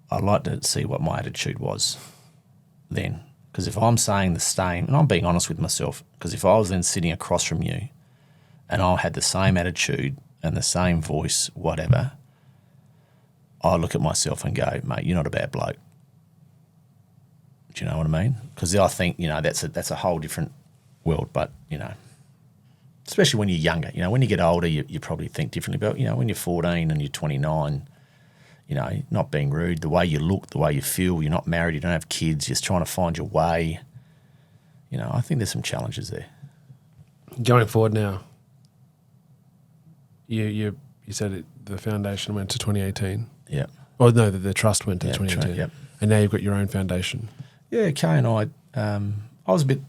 I'd like to see what my attitude was then. Because if I'm saying the same, and I'm being honest with myself, because if I was then sitting across from you, and I had the same attitude and the same voice, whatever, I look at myself and go, mate, you're not a bad bloke. Do you know what I mean? Because I think, that's a whole different world. But, especially when you're younger, when you get older, you probably think differently. But, when you're 14 and you're 29, not being rude, the way you look, the way you feel, you're not married, you don't have kids, you're just trying to find your way. I think there's some challenges there. Going forward now, you said the foundation went to 2018. Yeah. Oh, no, the trust went to 2018. Yep. And now you've got your own foundation. Yeah, Kay and I was a bit,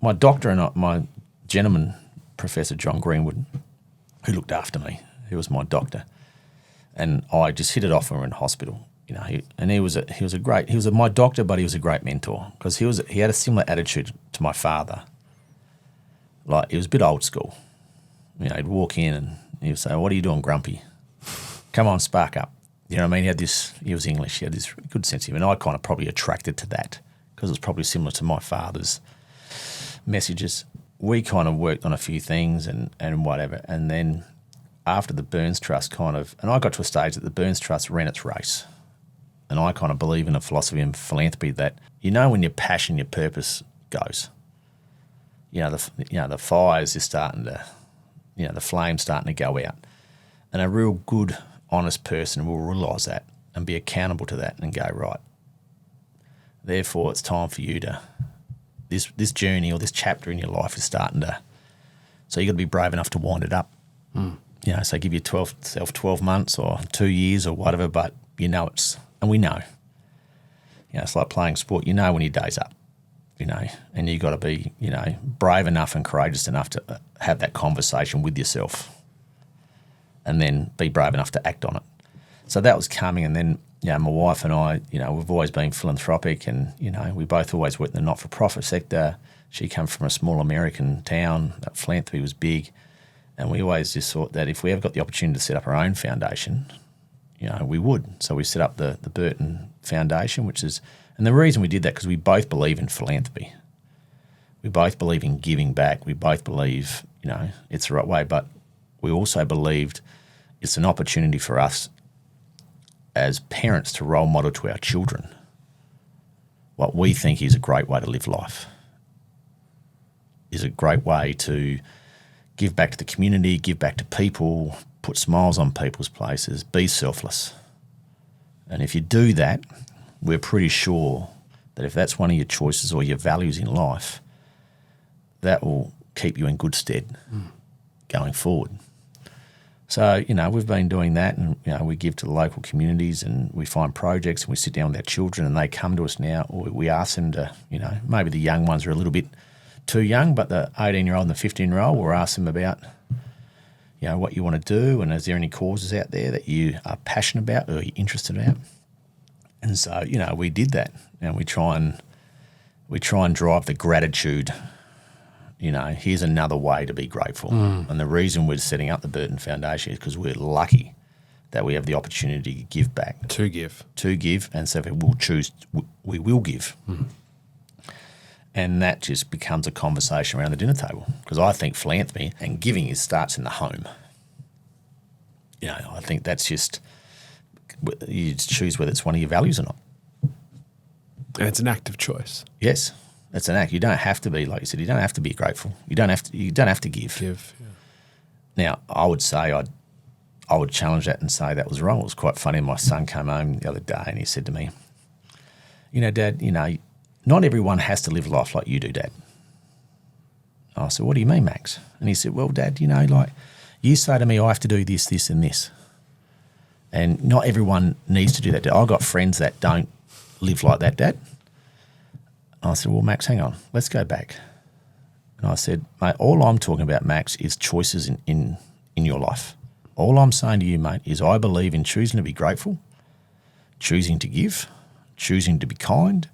my doctor and my gentleman, Professor John Greenwood, who looked after me, he was my doctor, and I just hit it off when we were in hospital. He was my doctor, but he was a great mentor because he had a similar attitude to my father. Like, he was a bit old school. He'd walk in and he would say, "What are you doing, grumpy? Come on, spark up." You know what I mean? He was English. He had this good sense of humour, and I kind of probably attracted to that because it was probably similar to my father's messages. We kind of worked on a few things and whatever, and then after the Burns Trust and I got to a stage that the Burns Trust ran its race. And I kind of believe in a philosophy in philanthropy that, when your passion, your purpose goes, the fires is starting to, the flame's starting to go out. And a real good, honest person will realise that and be accountable to that and go, right, therefore it's time for you to, this journey or this chapter in your life is starting to, so you've got to be brave enough to wind it up. So give yourself 12 months or 2 years or whatever, but and we know. It's like playing sport. When your day's up, and you've got to be, brave enough and courageous enough to have that conversation with yourself and then be brave enough to act on it. So that was coming, and then, my wife and I, we've always been philanthropic, and, we both always worked in the not-for-profit sector. She came from a small American town. That philanthropy was big. And we always just thought that if we ever got the opportunity to set up our own foundation, we would. So we set up the Burton Foundation, and the reason we did that, because we both believe in philanthropy. We both believe in giving back. We both believe, it's the right way, but we also believed it's an opportunity for us as parents to role model to our children what we think is a great way to live life, is a great way to give back to the community, give back to people, put smiles on people's faces, be selfless. And if you do that, we're pretty sure that if that's one of your choices or your values in life, that will keep you in good stead going forward. So, we've been doing that, and, we give to the local communities, and we find projects, and we sit down with our children, and they come to us now, or we ask them to, maybe the young ones are a little bit too young, but the 18-year-old and the 15-year-old, we'll ask them about, what you want to do, and is there any causes out there that you are passionate about or you're interested about? And so, we did that, and we try and drive the gratitude. Here's another way to be grateful. And the reason we're setting up the Burton Foundation is because we're lucky that we have the opportunity to give back. To give. And so if we'll choose, we will give. And that just becomes a conversation around the dinner table, because I think philanthropy and giving starts in the home. I think that's just, you choose whether it's one of your values or not. And it's an active choice. Yes, it's an act. You don't have to be, like you said, you don't have to be grateful. You don't have to give. Yeah. Now, I would say I would challenge that and say that was wrong. It was quite funny. My son came home the other day and he said to me, Dad, not everyone has to live life like you do, Dad. I said, what do you mean, Max? And he said, well, Dad, like you say to me, I have to do this, this and this. And not everyone needs to do that, Dad. I've got friends that don't live like that, Dad. And I said, well, Max, hang on, let's go back. And I said, mate, all I'm talking about, Max, is choices in your life. All I'm saying to you, mate, is I believe in choosing to be grateful, choosing to give, choosing to be kind,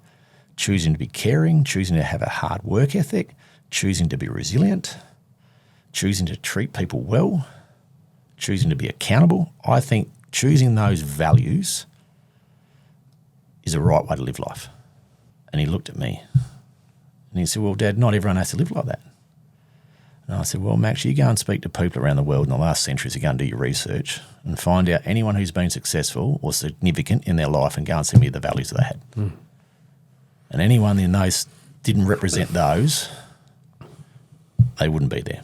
choosing to be caring, choosing to have a hard work ethic, choosing to be resilient, choosing to treat people well, choosing to be accountable. I think choosing those values is the right way to live life. And he looked at me and he said, well, Dad, not everyone has to live like that. And I said, well, Max, you go and speak to people around the world in the last centuries, you go and do your research and find out anyone who's been successful or significant in their life and go and send me the values that they had. And anyone in those didn't represent those, they wouldn't be there.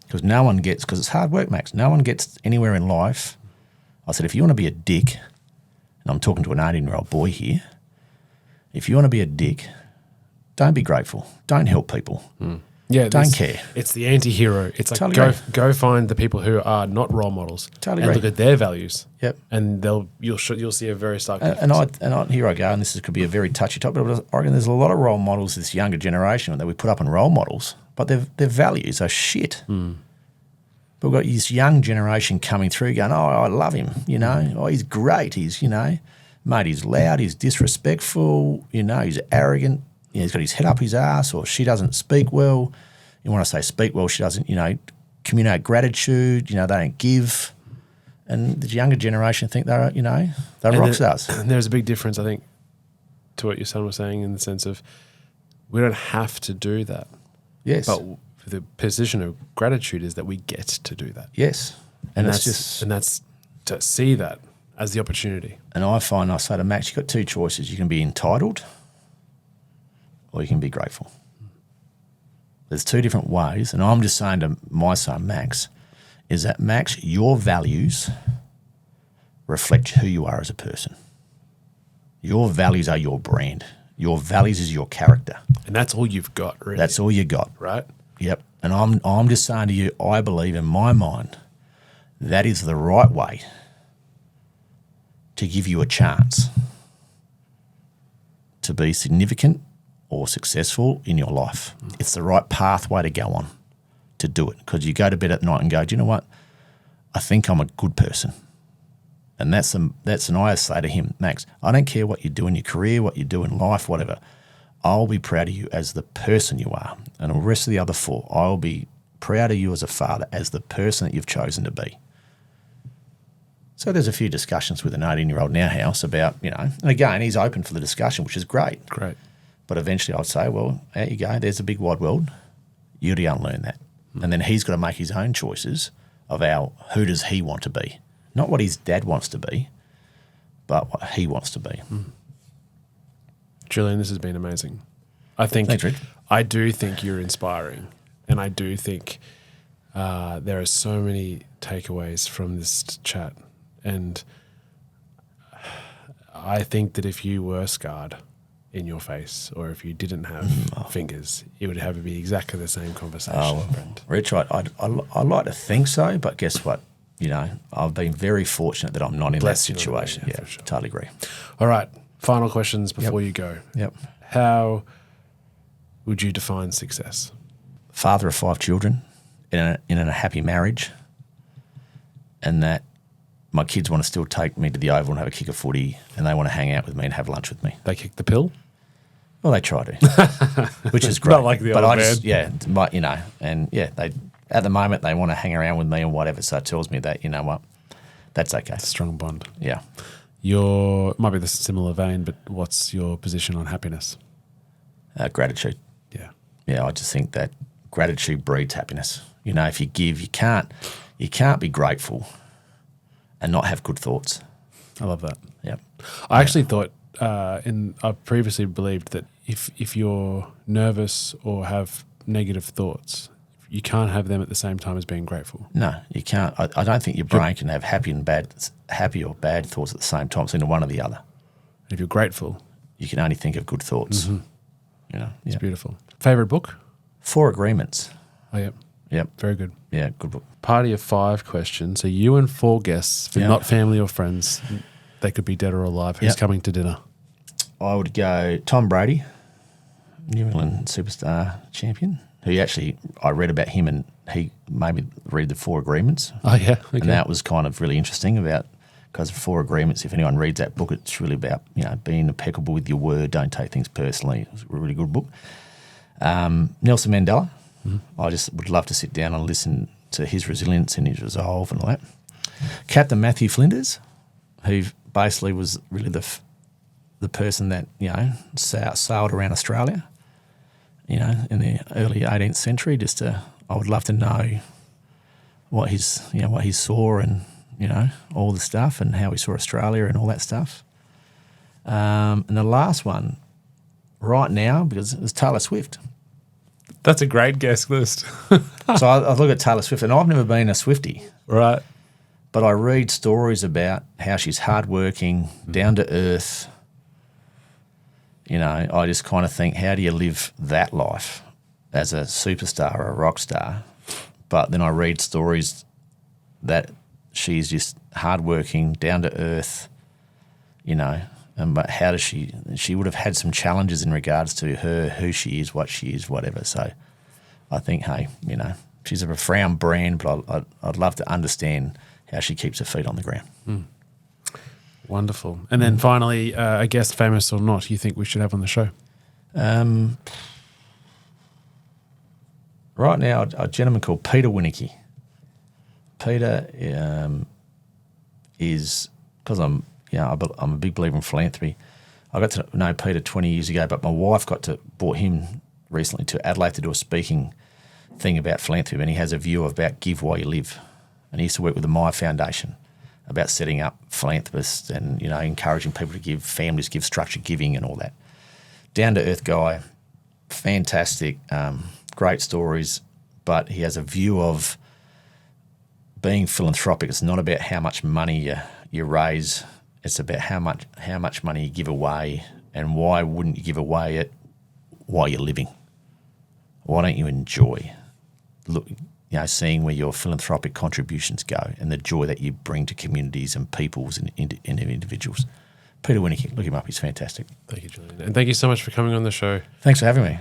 Because no one gets, because it's hard work, Max, no one gets anywhere in life. I said, if you want to be a dick, and I'm talking to an 18-year-old boy here, if you want to be a dick, don't be grateful. Don't help people. Yeah, don't care. It's the anti-hero. It's like Totally go find the people who are not role models Totally and agree. look at their values. Yep. And you'll see a very stark And difference. here I go, and this could be a very touchy topic, but I reckon there's a lot of role models this younger generation that we put up in role models, but their values are shit. But we've got this young generation coming through going, oh, I love him, oh, he's great, he's, mate, he's loud, he's disrespectful, he's arrogant, he's got his head up his ass, or she doesn't speak well. And when I say speak well, she doesn't, communicate gratitude, they don't give. And the younger generation think they're rock stars. And there's a big difference, I think, to what your son was saying in the sense of we don't have to do that. Yes. But the position of gratitude is that we get to do that. Yes. And that's to see that as the opportunity. And I find I say to Max, you've got two choices. You can be entitled or you can be grateful. There's two different ways. And I'm just saying to my son, Max, is that, Max, your values reflect who you are as a person. Your values are your brand. Your values is your character. And that's all you've got, really. That's all you got. Right? Yep. And I'm just saying to you, I believe in my mind that is the right way to give you a chance to be significant or successful in your life. It's the right pathway to go on to do it, because you go to bed at night and go, do you know what? I think I'm a good person. And that's an I say to him, Max, I don't care what you do in your career, what you do in life, whatever. I'll be proud of you as the person you are. And the rest of the other four, I'll be proud of you as a father, as the person that you've chosen to be. So there's a few discussions with an 18-year-old in our house about, and again, he's open for the discussion, which is great. Great. But eventually I'd say, well, there you go. There's a big wide world. You got to unlearn that. And then he's got to make his own choices of who does he want to be. Not what his dad wants to be, but what he wants to be. Julian, this has been amazing. Thanks, Rick. I do think you're inspiring. And I do think there are so many takeaways from this chat. And I think that if you were scarred in your face, or if you didn't have fingers, it would have to be exactly the same conversation, friend. Rich, I like to think so, but guess what? I've been very fortunate that I'm not in that situation. Yeah, for sure. Totally agree. All right, final questions before you go. Yep. How would you define success? Father of 5 children, in a happy marriage, and that my kids want to still take me to the Oval and have a kick of footy, and they want to hang out with me and have lunch with me. They kick the pill? Well, they try to, which is great. Not like the but old I man. just, they at the moment they want to hang around with me and whatever. So it tells me that, you know what, that's okay. It's a strong bond. Yeah. Might be the similar vein, but what's your position on happiness? Gratitude. Yeah. Yeah, I just think that gratitude breeds happiness. If you give, you can't be grateful and not have good thoughts. I love that. Yeah. I actually thought, I've previously believed that if you're nervous or have negative thoughts, you can't have them at the same time as being grateful. No, you can't. I don't think your brain can have happy or bad thoughts at the same time. It's either one or the other. If you're grateful, you can only think of good thoughts. it's beautiful. Favorite book? 4 Agreements. Oh, yep. Yep. Very good. Yeah, good book. Party of 5 questions. So you and 4 guests, but not family or friends. They could be dead or alive. Who's coming to dinner? I would go Tom Brady, New England superstar champion, who I read about him and he made me read the 4 Agreements. Oh, yeah. Okay. And that was kind of really interesting because 4 Agreements, if anyone reads that book, it's really about, being impeccable with your word, don't take things personally. It was a really good book. Nelson Mandela. I just would love to sit down and listen to his resilience and his resolve and all that. Captain Matthew Flinders, who basically was really the person that, sailed around Australia, in the early 18th century. I would love to know what he saw and, all the stuff and how he saw Australia and all that stuff. And the last one right now, because it was Taylor Swift. That's a great guest list. So I look at Taylor Swift, and I've never been a Swiftie. Right. But I read stories about how she's hardworking, down to earth. I just kind of think, how do you live that life as a superstar or a rock star? But then I read stories that she's just hardworking, down to earth, but how does she would have had some challenges in regards to who she is, what she is, whatever. So I think, hey, she's a profound brand, but I'd love to understand how she keeps her feet on the ground. Wonderful. And then finally, a guest, famous or not, you think we should have on the show? Right now, a gentleman called Peter Winnicky. Peter is, because I'm a big believer in philanthropy. I got to know Peter 20 years ago, but my wife brought him recently to Adelaide to do a speaking thing about philanthropy, and he has a view about give while you live. And he used to work with the Myer Foundation. about setting up philanthropists and, encouraging people to give, families give, structured giving and all that. Down-to-earth guy, fantastic, great stories, but he has a view of being philanthropic. It's not about how much money you raise. It's about how much money you give away, and why wouldn't you give away it while you're living? Why don't you enjoy seeing where your philanthropic contributions go and the joy that you bring to communities and peoples and individuals? Peter Winnicky, look him up. He's fantastic. Thank you, Julian. And thank you so much for coming on the show. Thanks for having me.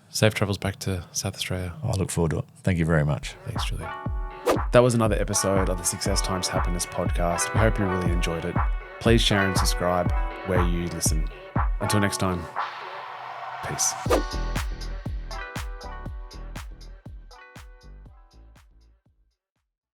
Safe travels back to South Australia. I look forward to it. Thank you very much. Thanks, Julian. That was another episode of the Success Times Happiness podcast. We hope you really enjoyed it. Please share and subscribe where you listen. Until next time, peace.